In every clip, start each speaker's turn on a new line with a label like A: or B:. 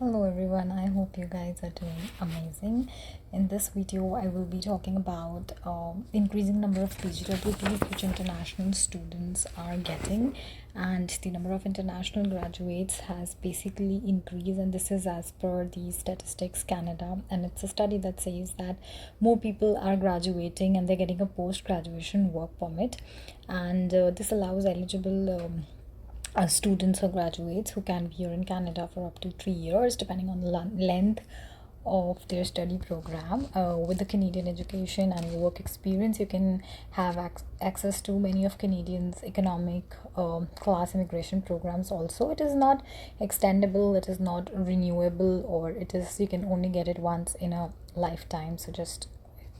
A: Hello everyone, I hope you guys are doing amazing. In this video, I will be talking about increasing number of PGWPs which international students are getting, and the number of international graduates has basically increased, and this is as per the Statistics Canada, and it's a study that says that more people are graduating and they're getting a post-graduation work permit, and this allows eligible students or graduates who can be here in Canada for up to 3 years, depending on the length of their study program. With the Canadian education and your work experience, you can have access to many of Canadians' economic class immigration programs. Also, it is not extendable, it is not renewable, or it is you can only get it once in a lifetime. So just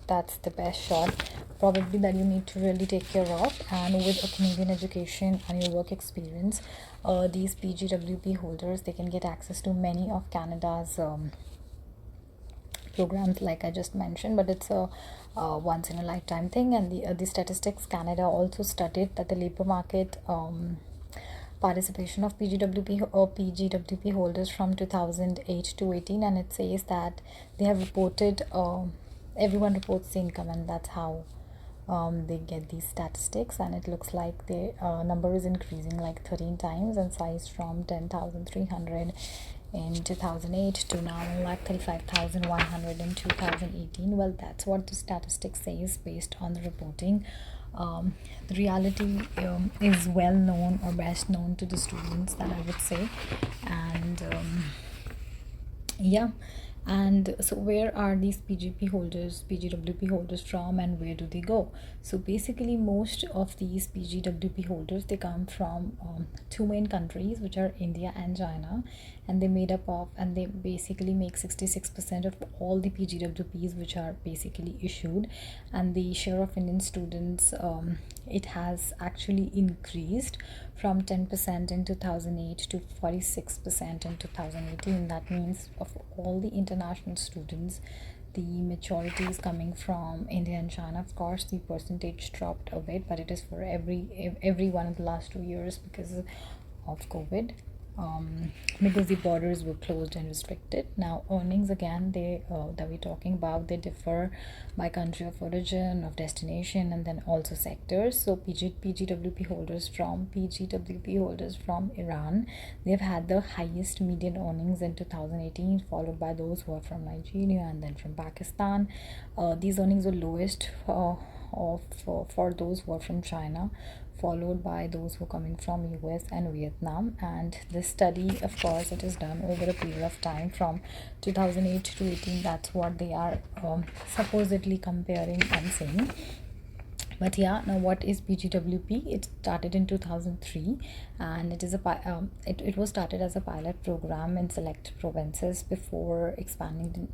A: that's the best shot probably that you need to really take care of. And with a Canadian education and your work experience, these PGWP holders, they can get access to many of Canada's programs like I just mentioned, but it's a once in a lifetime thing. And the Statistics Canada also studied that the labor market participation of PGWP or PGWP holders from 2008 to 18, and it says that they have reported everyone reports the income, and that's how they get these statistics. And it looks like the number is increasing like 13 times in size, from 10,300 in 2008 to now like 35,100 in 2018. Well, that's what the statistics says based on the reporting. The reality is well known or best known to the students, that I would say. And yeah, and so where are these PGWP holders from, and where do they go? So basically, most of these PGWP holders, they come from two main countries, which are India and China, and they made up of, and they basically make 66% of all the PGWPs which are basically issued. And the share of Indian students, it has actually increased from 10% in 2008 to 46% in 2018. That means of all the international students, the majority is coming from India and China. Of course, the percentage dropped a bit, but it is for every one of the last 2 years because of COVID. Because the borders were closed and restricted. Now earnings, again, they that we're talking about, they differ by country of origin, of destination, and then also sectors. So PGWP holders from Iran, they've had the highest median earnings in 2018, followed by those who are from Nigeria and then from Pakistan. These earnings were lowest for those who are from China, followed by those who are coming from US and Vietnam. And this study, of course, it is done over a period of time from 2008 to 18. That's what they are supposedly comparing and saying. But yeah, now what is PGWP? It started in 2003, and it is it was started as a pilot program in select provinces before expanding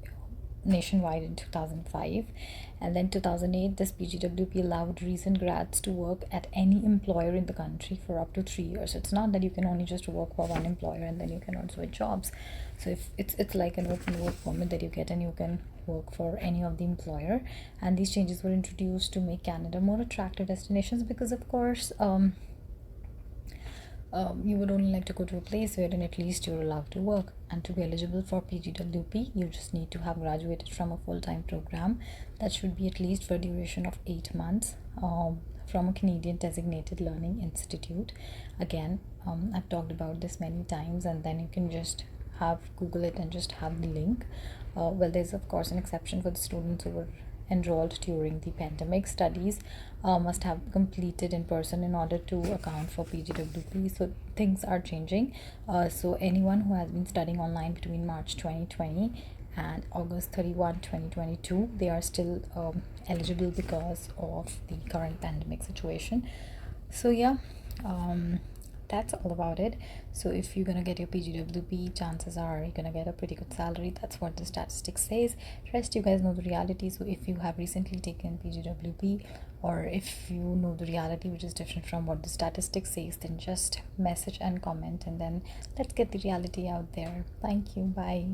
A: nationwide in 2005. And then 2008, this PGWP allowed recent grads to work at any employer in the country for up to 3 years. It's not that you can only just work for one employer and then you cannot switch jobs. So if it's like an open work permit that you get, and you can work for any of the employer. And these changes were introduced to make Canada more attractive destinations, because of course you would only like to go to a place wherein at least you're allowed to work. And to be eligible for PGWP, you just need to have graduated from a full-time program that should be at least for a duration of 8 months from a Canadian designated learning institute. Again, I've talked about this many times, and then you can just Google it and just have the link. Well, there's of course an exception for the students who were enrolled during the pandemic. Studies must have completed in person in order to account for PGWP. So things are changing. So anyone who has been studying online between March 2020 and August 31, 2022, they are still eligible because of the current pandemic situation. So yeah, that's all about it. So if you're gonna get your PGWP, chances are you're gonna get a pretty good salary. That's what the statistics says. Rest, you guys know the reality. So if you have recently taken PGWP, or if you know the reality which is different from what the statistics says, then just message and comment, and then let's get the reality out there. Thank you. Bye.